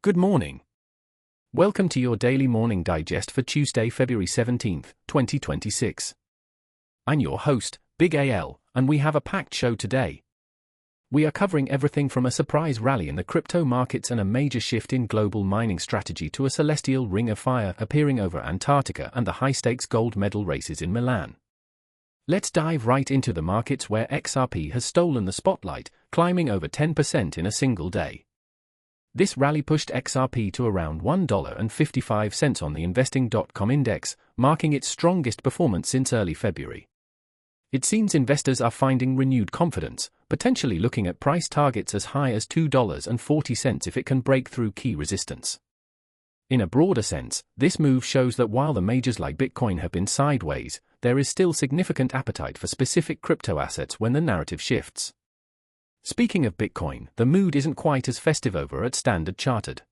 Good morning. Welcome to your daily morning digest for Tuesday, February 17th, 2026. I'm your host, Big AL, and we have a packed show today. We are covering everything from a surprise rally in the crypto markets and a major shift in global mining strategy to a celestial ring of fire appearing over Antarctica and the high-stakes gold medal races in Milan. Let's dive right into the markets where XRP has stolen the spotlight, climbing over 10% in a single day. This rally pushed XRP to around $1.55 on the Investing.com index, marking its strongest performance since early February. It seems investors are finding renewed confidence, potentially looking at price targets as high as $2.40 if it can break through key resistance. In a broader sense, this move shows that while the majors like Bitcoin have been sideways, there is still significant appetite for specific crypto assets when the narrative shifts. Speaking of Bitcoin, the mood isn't quite as festive over at Standard Chartered.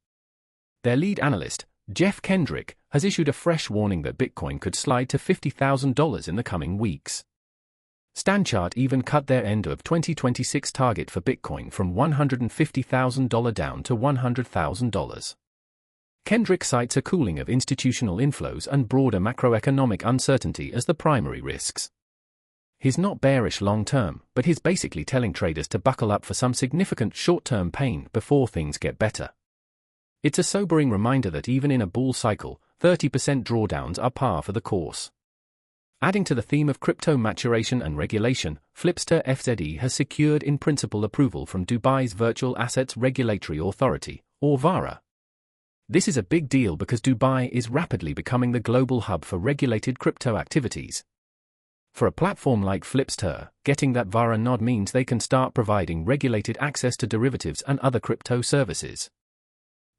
Their lead analyst, Jeff Kendrick, has issued a fresh warning that Bitcoin could slide to $50,000 in the coming weeks. StanChart even cut their end of 2026 target for Bitcoin from $150,000 down to $100,000. Kendrick cites a cooling of institutional inflows and broader macroeconomic uncertainty as the primary risks. He's not bearish long-term, but he's basically telling traders to buckle up for some significant short-term pain before things get better. It's a sobering reminder that even in a bull cycle, 30% drawdowns are par for the course. Adding to the theme of crypto maturation and regulation, Flipster FZE has secured in-principle approval from Dubai's Virtual Assets Regulatory Authority, or VARA. This is a big deal because Dubai is rapidly becoming the global hub for regulated crypto activities. For a platform like Flipster, getting that VARA nod means they can start providing regulated access to derivatives and other crypto services.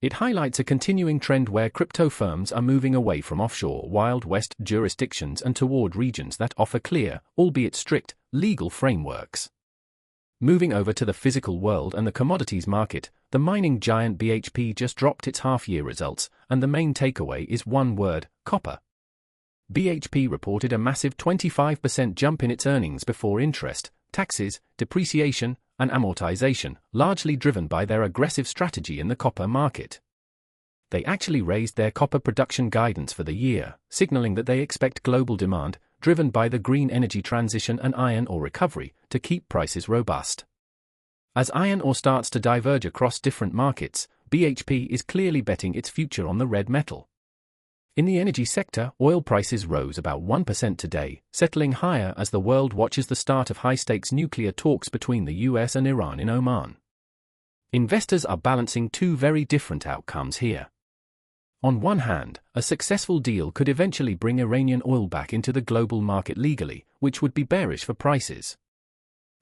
It highlights a continuing trend where crypto firms are moving away from offshore Wild West jurisdictions and toward regions that offer clear, albeit strict, legal frameworks. Moving over to the physical world and the commodities market, the mining giant BHP just dropped its half-year results, and the main takeaway is one word: copper. BHP reported a massive 25% jump in its earnings before interest, taxes, depreciation, and amortization, largely driven by their aggressive strategy in the copper market. They actually raised their copper production guidance for the year, signaling that they expect global demand, driven by the green energy transition and iron ore recovery, to keep prices robust. As iron ore starts to diverge across different markets, BHP is clearly betting its future on the red metal. In the energy sector, oil prices rose about 1% today, settling higher as the world watches the start of high-stakes nuclear talks between the US and Iran in Oman. Investors are balancing two very different outcomes here. On one hand, a successful deal could eventually bring Iranian oil back into the global market legally, which would be bearish for prices.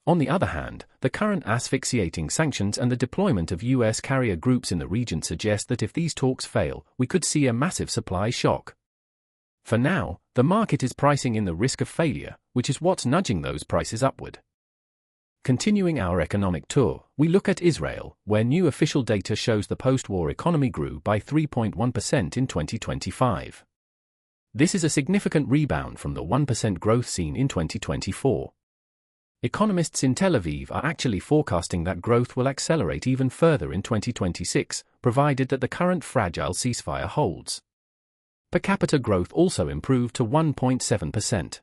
On the other hand, the current asphyxiating sanctions and the deployment of US carrier groups in the region suggest that if these talks fail, we could see a massive supply shock. For now, the market is pricing in the risk of failure, which is what's nudging those prices upward. Continuing our economic tour, we look at Israel, where new official data shows the post-war economy grew by 3.1% in 2025. This is a significant rebound from the 1% growth seen in 2024. Economists in Tel Aviv are actually forecasting that growth will accelerate even further in 2026, provided that the current fragile ceasefire holds. Per capita growth also improved to 1.7%.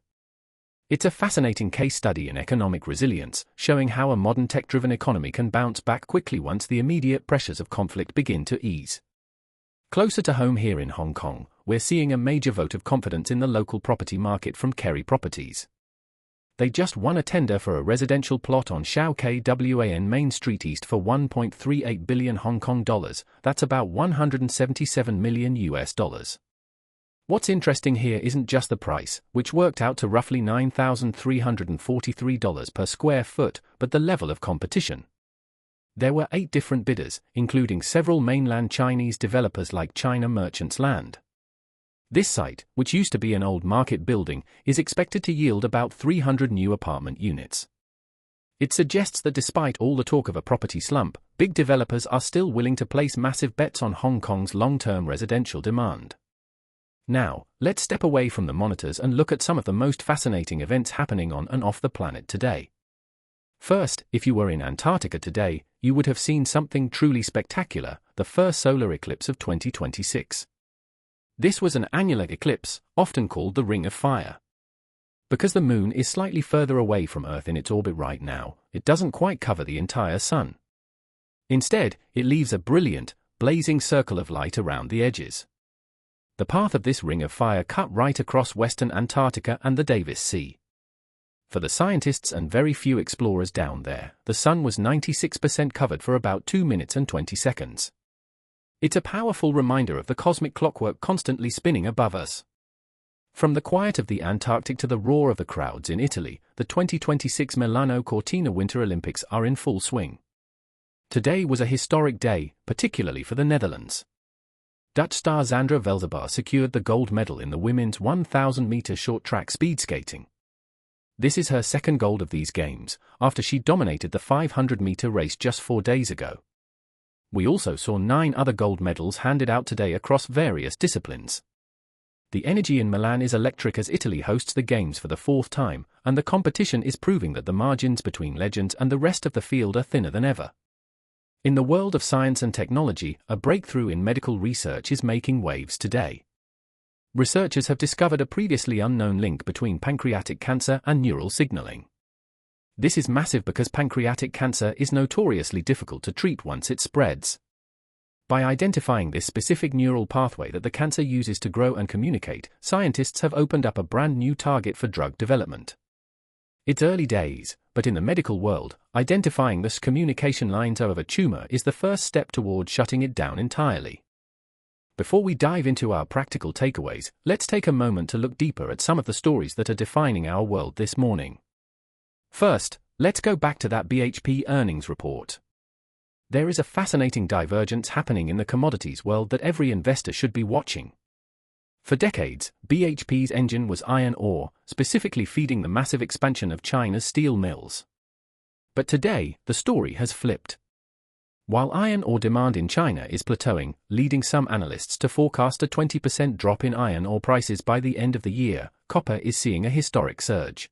It's a fascinating case study in economic resilience, showing how a modern tech-driven economy can bounce back quickly once the immediate pressures of conflict begin to ease. Closer to home here in Hong Kong, we're seeing a major vote of confidence in the local property market from Kerry Properties. They just won a tender for a residential plot on Shau Kwan Main Street East for 1.38 billion Hong Kong dollars, that's about $177 million US. What's interesting here isn't just the price, which worked out to roughly $9,343 per square foot, but the level of competition. There were 8 different bidders, including several mainland Chinese developers like China Merchants Land. This site, which used to be an old market building, is expected to yield about 300 new apartment units. It suggests that despite all the talk of a property slump, big developers are still willing to place massive bets on Hong Kong's long-term residential demand. Now, let's step away from the monitors and look at some of the most fascinating events happening on and off the planet today. First, if you were in Antarctica today, you would have seen something truly spectacular, the first solar eclipse of 2026. This was an annular eclipse, often called the Ring of Fire. Because the moon is slightly further away from Earth in its orbit right now, it doesn't quite cover the entire sun. Instead, it leaves a brilliant, blazing circle of light around the edges. The path of this ring of fire cut right across western Antarctica and the Davis Sea. For the scientists and very few explorers down there, the sun was 96% covered for about 2 minutes and 20 seconds. It's a powerful reminder of the cosmic clockwork constantly spinning above us. From the quiet of the Antarctic to the roar of the crowds in Italy, the 2026 Milano Cortina Winter Olympics are in full swing. Today was a historic day, particularly for the Netherlands. Dutch star Xandra Velzebaar secured the gold medal in the women's 1,000-meter short track speed skating. This is her second gold of these games, after she dominated the 500-meter race just 4 days ago. We also saw 9 other gold medals handed out today across various disciplines. The energy in Milan is electric as Italy hosts the Games for the 4th time, and the competition is proving that the margins between legends and the rest of the field are thinner than ever. In the world of science and technology, a breakthrough in medical research is making waves today. Researchers have discovered a previously unknown link between pancreatic cancer and neural signaling. This is massive because pancreatic cancer is notoriously difficult to treat once it spreads. By identifying this specific neural pathway that the cancer uses to grow and communicate, scientists have opened up a brand new target for drug development. It's early days, but in the medical world, identifying the communication lines of a tumor is the first step toward shutting it down entirely. Before we dive into our practical takeaways, let's take a moment to look deeper at some of the stories that are defining our world this morning. First, let's go back to that BHP earnings report. There is a fascinating divergence happening in the commodities world that every investor should be watching. For decades, BHP's engine was iron ore, specifically feeding the massive expansion of China's steel mills. But today, the story has flipped. While iron ore demand in China is plateauing, leading some analysts to forecast a 20% drop in iron ore prices by the end of the year, copper is seeing a historic surge.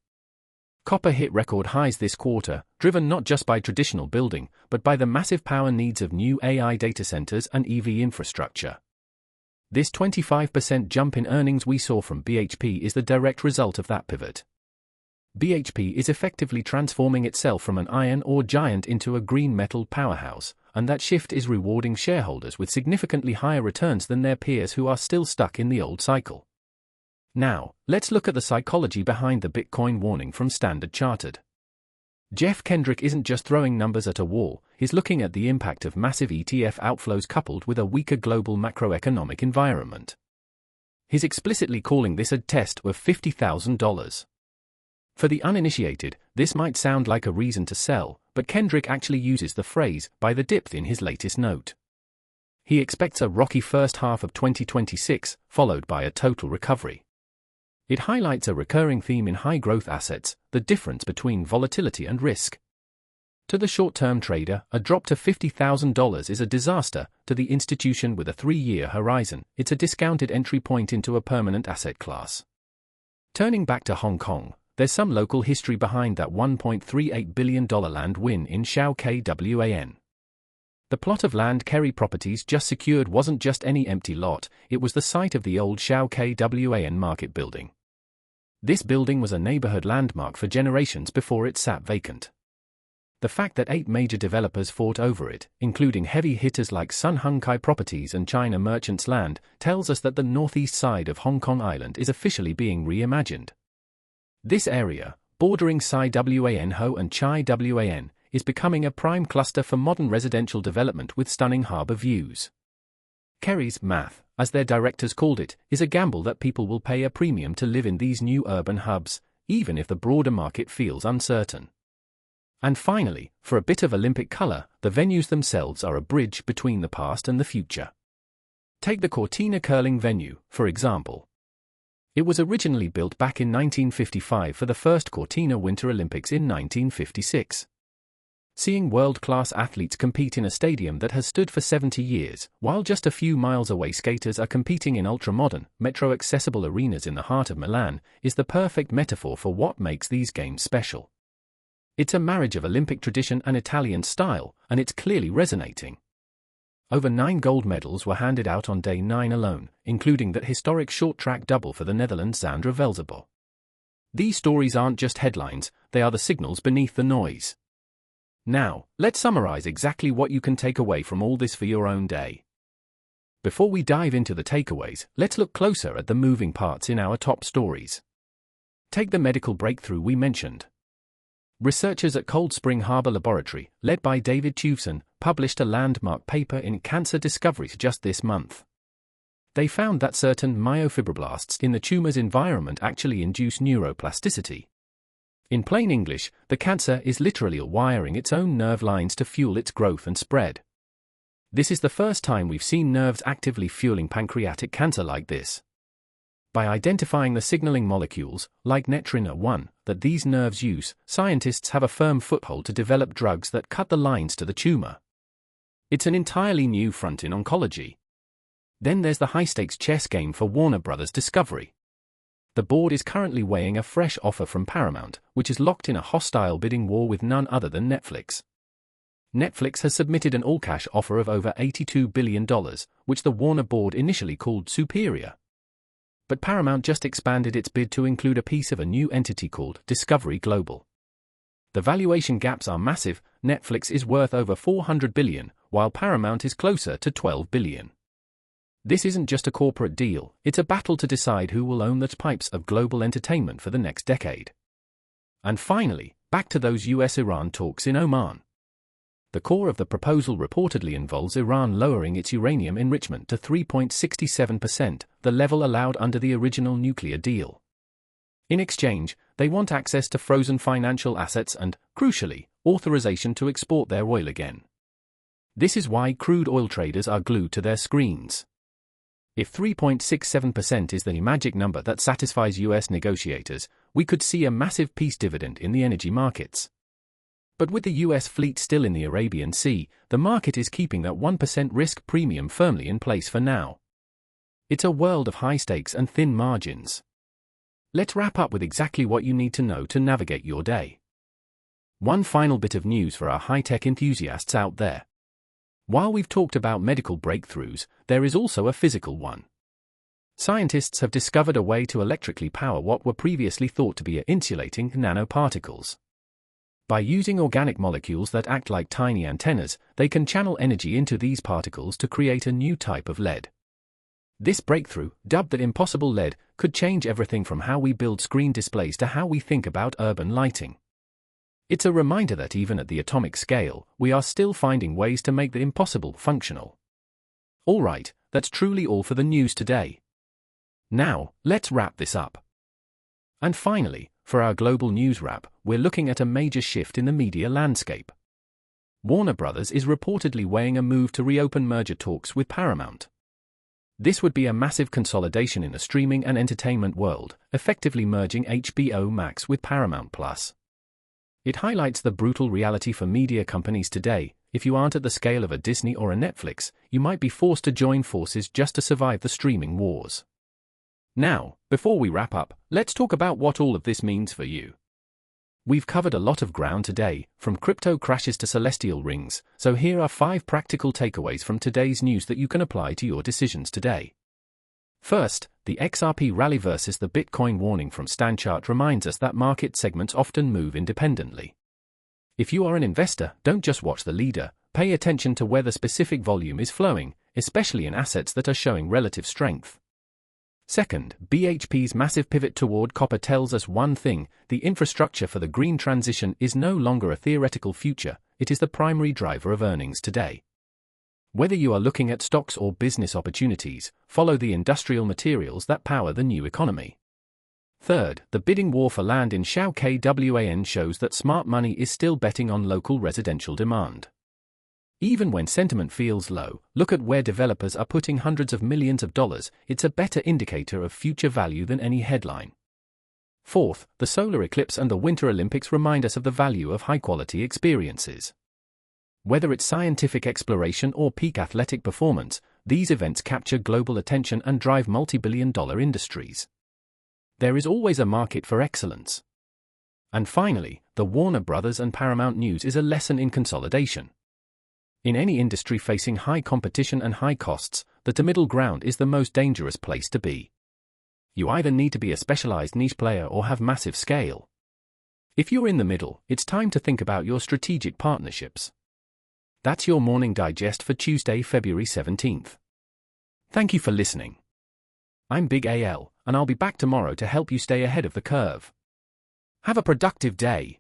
Copper hit record highs this quarter, driven not just by traditional building, but by the massive power needs of new AI data centers and EV infrastructure. This 25% jump in earnings we saw from BHP is the direct result of that pivot. BHP is effectively transforming itself from an iron ore giant into a green metal powerhouse, and that shift is rewarding shareholders with significantly higher returns than their peers who are still stuck in the old cycle. Now, let's look at the psychology behind the Bitcoin warning from Standard Chartered. Jeff Kendrick isn't just throwing numbers at a wall, he's looking at the impact of massive ETF outflows coupled with a weaker global macroeconomic environment. He's explicitly calling this a test of $50,000. For the uninitiated, this might sound like a reason to sell, but Kendrick actually uses the phrase, "by the dip" in his latest note. He expects a rocky first half of 2026, followed by a total recovery. It highlights a recurring theme in high-growth assets, the difference between volatility and risk. To the short-term trader, a drop to $50,000 is a disaster. To the institution with a 3-year horizon, it's a discounted entry point into a permanent asset class. Turning back to Hong Kong, there's some local history behind that $1.38 billion land win in Shau Kwan. The plot of land Kerry Properties just secured wasn't just any empty lot, it was the site of the old Shau Kwan market building. This building was a neighborhood landmark for generations before it sat vacant. The fact that 8 major developers fought over it, including heavy hitters like Sun Hung Kai Properties and China Merchants Land, tells us that the northeast side of Hong Kong Island is officially being reimagined. This area, bordering Sai Wan Ho and Chai Wan, is becoming a prime cluster for modern residential development with stunning harbour views. Kerry's math, as their directors called it, is a gamble that people will pay a premium to live in these new urban hubs, even if the broader market feels uncertain. And finally, for a bit of Olympic colour, the venues themselves are a bridge between the past and the future. Take the Cortina curling venue, for example. It was originally built back in 1955 for the first Cortina Winter Olympics in 1956. Seeing world-class athletes compete in a stadium that has stood for 70 years, while just a few miles away skaters are competing in ultra-modern, metro-accessible arenas in the heart of Milan, is the perfect metaphor for what makes these games special. It's a marriage of Olympic tradition and Italian style, and it's clearly resonating. Over 9 gold medals were handed out on day 9 alone, including that historic short-track double for the Netherlands' Sandra Velzebo. These stories aren't just headlines, they are the signals beneath the noise. Now, let's summarize exactly what you can take away from all this for your own day. Before we dive into the takeaways, let's look closer at the moving parts in our top stories. Take the medical breakthrough we mentioned. Researchers at Cold Spring Harbor Laboratory, led by David Tewson, published a landmark paper in Cancer Discoveries just this month. They found that certain myofibroblasts in the tumor's environment actually induce neuroplasticity. In plain English, the cancer is literally wiring its own nerve lines to fuel its growth and spread. This is the first time we've seen nerves actively fueling pancreatic cancer like this. By identifying the signaling molecules, like netrina-1, that these nerves use, scientists have a firm foothold to develop drugs that cut the lines to the tumor. It's an entirely new front in oncology. Then there's the high-stakes chess game for Warner Bros. Discovery. The board is currently weighing a fresh offer from Paramount, which is locked in a hostile bidding war with none other than Netflix. Netflix has submitted an all-cash offer of over $82 billion, which the Warner board initially called superior. But Paramount just expanded its bid to include a piece of a new entity called Discovery Global. The valuation gaps are massive. Netflix is worth over $400 billion, while Paramount is closer to $12 billion. This isn't just a corporate deal, it's a battle to decide who will own the pipes of global entertainment for the next decade. And finally, back to those US-Iran talks in Oman. The core of the proposal reportedly involves Iran lowering its uranium enrichment to 3.67%, the level allowed under the original nuclear deal. In exchange, they want access to frozen financial assets and, crucially, authorization to export their oil again. This is why crude oil traders are glued to their screens. If 3.67% is the magic number that satisfies US negotiators, we could see a massive peace dividend in the energy markets. But with the US fleet still in the Arabian Sea, the market is keeping that 1% risk premium firmly in place for now. It's a world of high stakes and thin margins. Let's wrap up with exactly what you need to know to navigate your day. One final bit of news for our high-tech enthusiasts out there. While we've talked about medical breakthroughs, there is also a physical one. Scientists have discovered a way to electrically power what were previously thought to be insulating nanoparticles. By using organic molecules that act like tiny antennas, they can channel energy into these particles to create a new type of LED. This breakthrough, dubbed the impossible LED, could change everything from how we build screen displays to how we think about urban lighting. It's a reminder that even at the atomic scale, we are still finding ways to make the impossible functional. Alright, that's truly all for the news today. Now, let's wrap this up. And finally, for our global news wrap, we're looking at a major shift in the media landscape. Warner Bros. Is reportedly weighing a move to reopen merger talks with Paramount. This would be a massive consolidation in the streaming and entertainment world, effectively merging HBO Max with Paramount+. It highlights the brutal reality for media companies today. If you aren't at the scale of a Disney or a Netflix, you might be forced to join forces just to survive the streaming wars. Now, before we wrap up, let's talk about what all of this means for you. We've covered a lot of ground today, from crypto crashes to celestial rings, so here are 5 practical takeaways from today's news that you can apply to your decisions today. First, the XRP rally versus the Bitcoin warning from StanChart reminds us that market segments often move independently. If you are an investor, don't just watch the leader, pay attention to where the specific volume is flowing, especially in assets that are showing relative strength. Second, BHP's massive pivot toward copper tells us one thing: the infrastructure for the green transition is no longer a theoretical future, it is the primary driver of earnings today. Whether you are looking at stocks or business opportunities, follow the industrial materials that power the new economy. Third, the bidding war for land in Shao KWAN shows that smart money is still betting on local residential demand. Even when sentiment feels low, look at where developers are putting hundreds of millions of dollars. It's a better indicator of future value than any headline. Fourth, the solar eclipse and the Winter Olympics remind us of the value of high-quality experiences. Whether it's scientific exploration or peak athletic performance, these events capture global attention and drive multi-billion-dollar industries. There is always a market for excellence. And finally, the Warner Brothers and Paramount news is a lesson in consolidation. In any industry facing high competition and high costs, the middle ground is the most dangerous place to be. You either need to be a specialized niche player or have massive scale. If you're in the middle, it's time to think about your strategic partnerships. That's your morning digest for Tuesday, February 17th. Thank you for listening. I'm Big AL, and I'll be back tomorrow to help you stay ahead of the curve. Have a productive day.